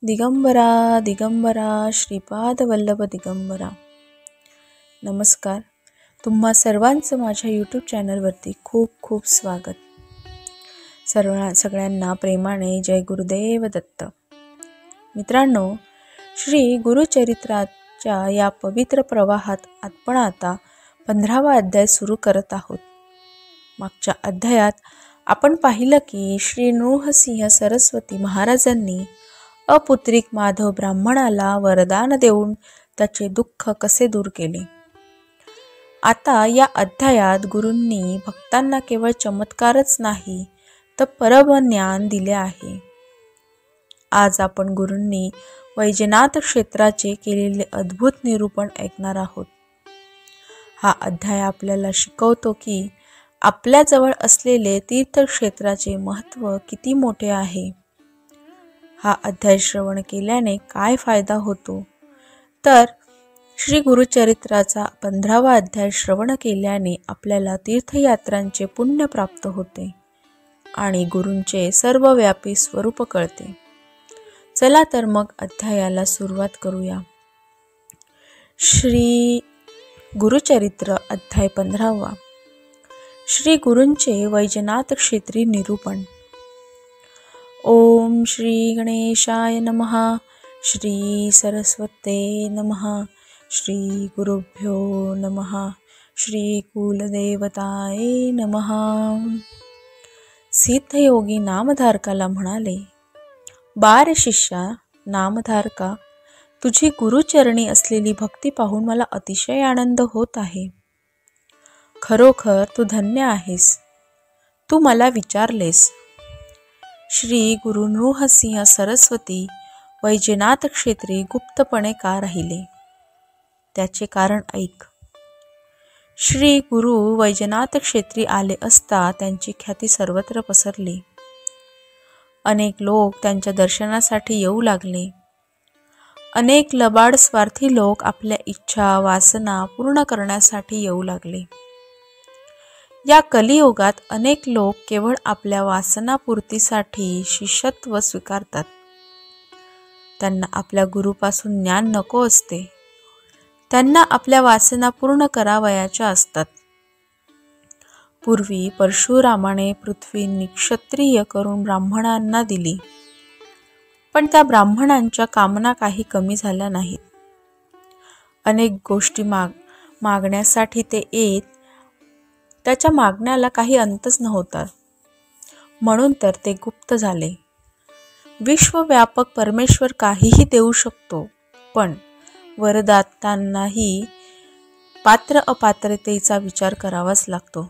दिगंबरा दिगंबरा श्रीपाद वल्लभ दिगंबरा. नमस्कार. तुम्हा सर्वांचं माझ्या यूट्यूब चॅनलवरती खूप खूप स्वागत. सगळ्यांना प्रेमाने जय गुरुदेव दत्त. मित्रांनो, श्री गुरुचरित्राच्या या पवित्र प्रवाहात आपण आता 15वा अध्याय सुरू करत आहोत. मागच्या अध्यायात आपण पाहिलं की श्री नृसिंह सरस्वती महाराजांनी अपुत्रिक माधव ब्राह्मणाला वरदान देऊन त्याचे दुःख कसे दूर केले. आता या अध्यायात गुरूंनी भक्तांना केवळ चमत्कारच नाही तर परमज्ञान दिले आहे. आज आपण गुरूंनी वैजनाथ क्षेत्राचे केलेले अद्भुत निरूपण ऐकणार आहोत. हा अध्याय आपल्याला शिकवतो की आपल्याजवळ असलेले तीर्थक्षेत्राचे महत्त्व किती मोठे आहे. हा अध्याय श्रवण केल्याने काय फायदा होतो, तर श्री गुरुचरित्राचा 15वा अध्याय श्रवण केल्याने आपल्याला तीर्थयात्रांचे पुण्य प्राप्त होते आणि गुरूंचे सर्वव्यापी स्वरूप कळते. चला तर मग अध्यायाला सुरुवात करूया. श्री गुरुचरित्र अध्याय 15वा. श्री गुरूंचे वैजनाथ क्षेत्री निरूपण. ओम श्री गणेशाय नमः. श्री सरस्वते नमः. श्री गुरुभ्यो नमः. श्री कुलदेवताय नमः. सिद्धयोगी नामधारकाला म्हणाले, बार शिष्या नामधारका, तुझी गुरुचरणी असलेली भक्ती पाहून मला अतिशय आनंद होत आहे. खरोखर तू धन्य आहेस. तू मला विचारलेस, श्री गुरु नृसिंह सरस्वती वैजनाथ क्षेत्री गुप्तपणे का राहिले. त्याचे कारण ऐक. श्री गुरु वैजनाथ क्षेत्री आले असता त्यांची ख्याती सर्वत्र पसरली. अनेक लोक त्यांच्या दर्शनासाठी येऊ लागले. अनेक लबाड स्वार्थी लोक आपल्या इच्छा वासना पूर्ण करण्यासाठी येऊ लागले. या कलियुगात अनेक लोक केवळ आपल्या वासनापूर्तीसाठी शिष्यत्व स्वीकारतात. त्यांना आपल्या गुरुपासून ज्ञान नको असते. त्यांना आपल्या वासना पूर्ण करावयाच्या असतात. पूर्वी परशुरामाने पृथ्वी निक्षत्रिय करून ब्राह्मणांना दिली, पण त्या ब्राह्मणांच्या कामना काही कमी झाल्या नाहीत. अनेक गोष्टी मागण्यासाठी ते येत. त्याच्या मागण्याला काही अंतच नव्हता. म्हणून तर ते गुप्त झाले. विश्वव्यापक परमेश्वर काहीही देऊ शकतो, पण वरदात्यांनाही पात्र अपात्रतेचा विचार करावाच लागतो.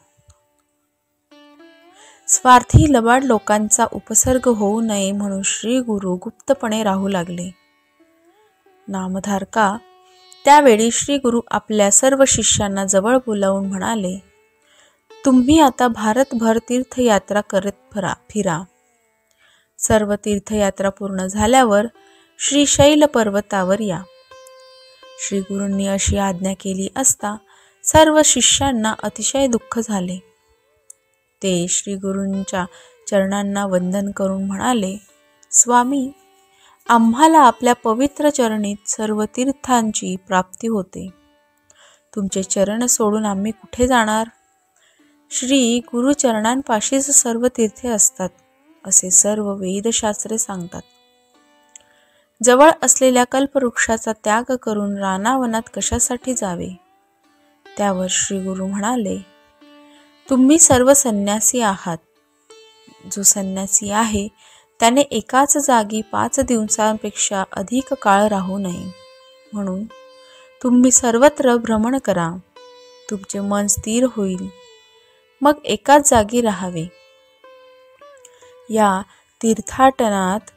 स्वार्थी लबाड लोकांचा उपसर्ग होऊ नये म्हणून श्री गुरु गुप्तपणे राहू लागले. नामधारका, त्यावेळी श्री गुरु आपल्या सर्व शिष्यांना जवळ बोलावून म्हणाले, तुम्ही आता भारतभर तीर्थयात्रा करत फिरा. सर्व तीर्थयात्रा पूर्ण झाल्यावर श्रीशैल पर्वतावर या. श्री गुरूंनी अशी आज्ञा केली असता सर्व शिष्यांना अतिशय दुःख झाले. ते श्री गुरूंच्या चरणांना वंदन करून म्हणाले, स्वामी, आम्हाला आपल्या पवित्र चरणीत सर्व तीर्थांची प्राप्ती होते. तुमचे चरण सोडून आम्ही कुठे जाणार. श्री गुरुचरणांपाशीच सर्व तीर्थे असतात असे सर्व वेदशास्त्रे सांगतात. जवळ असलेल्या कल्पवृक्षाचा त्याग करून रानावनात कशासाठी जावे. त्यावर श्री गुरु म्हणाले, तुम्ही सर्व संन्यासी आहात. जो संन्यासी आहे त्याने एकाच जागी 5 दिवसांपेक्षा अधिक काळ राहू नये. म्हणून तुम्ही सर्वत्र भ्रमण करा. तुमचे मन स्थिर होईल. मग एकाच जागी राहावे. या तीर्थाटनात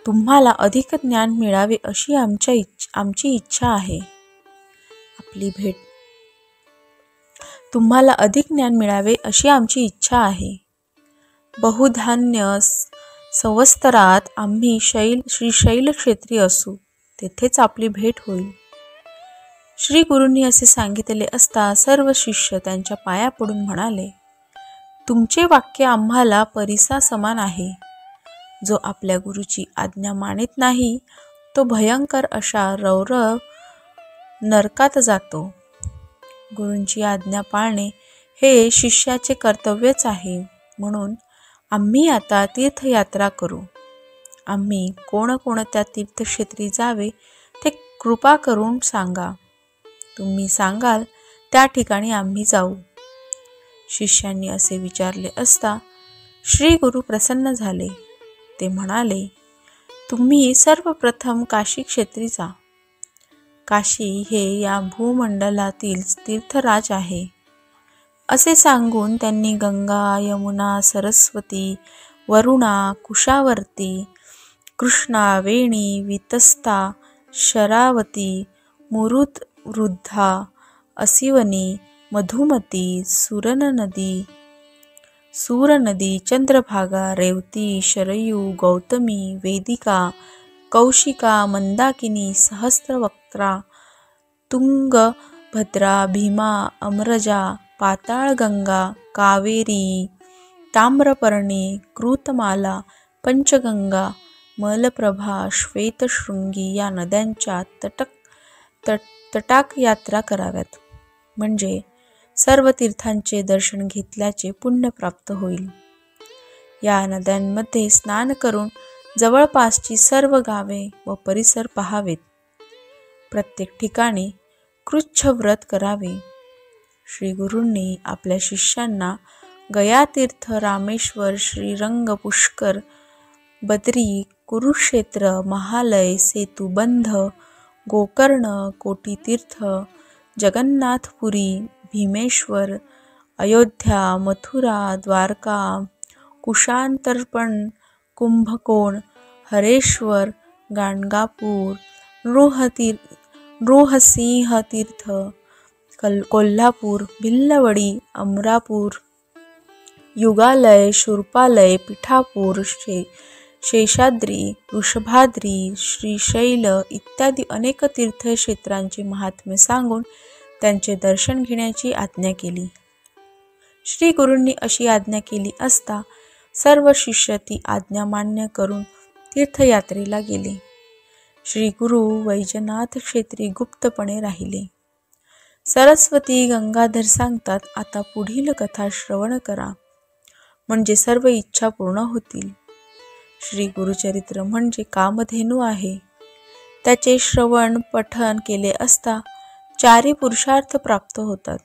तुम्हाला अधिक ज्ञान मिळावे अशी आमची इच्छा आहे. आपली भेट. तुम्हाला अधिक ज्ञान मिळावे अशी आमची इच्छा आहे. बहुधान्य संवत्सरात आम्ही श्रीशैल क्षेत्री असू. तेथेच आपली भेट होईल. श्री गुरूंनी असे सांगितले असता सर्व शिष्य त्यांच्या पाया पडून म्हणाले, तुमचे वाक्य आम्हाला परिसा समान आहे. जो आपल्या गुरुची आज्ञा मानित नाही तो भयंकर अशा रौरव नरकात जातो. गुरूंची आज्ञा पाळणे हे शिष्याचे कर्तव्यच आहे. म्हणून आम्ही आता तीर्थयात्रा करू. आम्ही कोणकोणत्या तीर्थक्षेत्री जावे ते कृपा करून सांगा. तुम्ही सांगाल त्या ठिकाणी आम्ही जाऊ. शिष्यांनी असे विचारले असता श्री गुरु प्रसन्न झाले. ते म्हणाले, तुम्ही सर्वप्रथम काशी क्षेत्री जा. काशी हे या भूमंडलातील तीर्थराज आहे. असे सांगून त्यांनी गंगा, यमुना, सरस्वती, वरुणा, कुशावर्ती, कृष्णा, वेणी, वितस्ता, शरावती, मुरुतवृद्धा, असिवनी, मधुमती, सूरनदी, चंद्रभागा, रेवती, शरयू, गौतमी, वेदिका, कौशिका, मंदाकिनी, सहस्रवक्त्रा, तुंगभद्रा, भीमा, अमरजा, पाताळगंगा, कावेरी, ताम्रपर्णी, कृतमाला, पंचगंगा, मलप्रभा, श्वेतशृंगी या नद्यांच्या तटाक यात्रा कराव्यात. म्हणजे सर्व तीर्थांचे दर्शन घेतल्याचे पुण्य प्राप्त होईल. या नद्यांमध्ये स्नान करून जवळपासची सर्व गावे व परिसर पहावेत. प्रत्येक ठिकाणी कृच्छ्रव्रत करावे. श्री गुरूंनी आपल्या शिष्यांना गयातीर्थ, रामेश्वर, श्रीरंग, पुष्कर, बद्री, कुरुक्षेत्र, महालय, सेतुबंध, गोकर्ण, कोटीतीर्थ, जगन्नाथपुरी, भीमेश्वर, अयोध्या, मथुरा, द्वारका, कुशांतर्पण, कुंभकोण, हरेश्वर, गाणगापूर, नृसिंहतीर्थ, कोल्हापूर, भिल्लवडी, अमरापूर, युगालय, शूर्पालय, पिठापूर, शेषाद्री, वृषभाद्री, श्रीशैल इत्यादी अनेक तीर्थक्षेत्रांचे महात्म्य सांगून त्यांचे दर्शन घेण्याची आज्ञा केली. श्री गुरूंनी अशी आज्ञा केली असता सर्व शिष्य ती आज्ञा मान्य करून तीर्थयात्रेला गेले. श्री गुरु वैजनाथ क्षेत्री गुप्तपणे राहिले. सरस्वती गंगाधर सांगतात, आता पुढील कथा श्रवण करा म्हणजे सर्व इच्छा पूर्ण होतील. श्री गुरुचरित्र म्हणजे कामधेनू आहे. त्याचे श्रवण पठन केले असता चारी पुरुषार्थ प्राप्त होतात.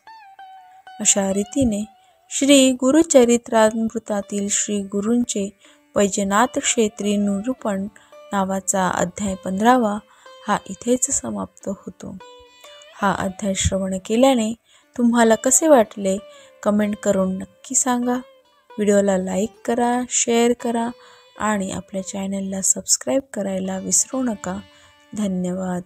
अशा रीतीने श्री गुरुचरित्रामृतातील श्री गुरूंचे वैजनाथ क्षेत्री निरूपण नावाचा अध्याय 15वा हा इथेच समाप्त होतो. हा अध्याय श्रवण केल्याने तुम्हाला कसे वाटले कमेंट करून नक्की सांगा. व्हिडिओला लाईक करा, शेअर करा आणि आपल्या चॅनलला सबस्क्राईब करायला विसरू नका. धन्यवाद.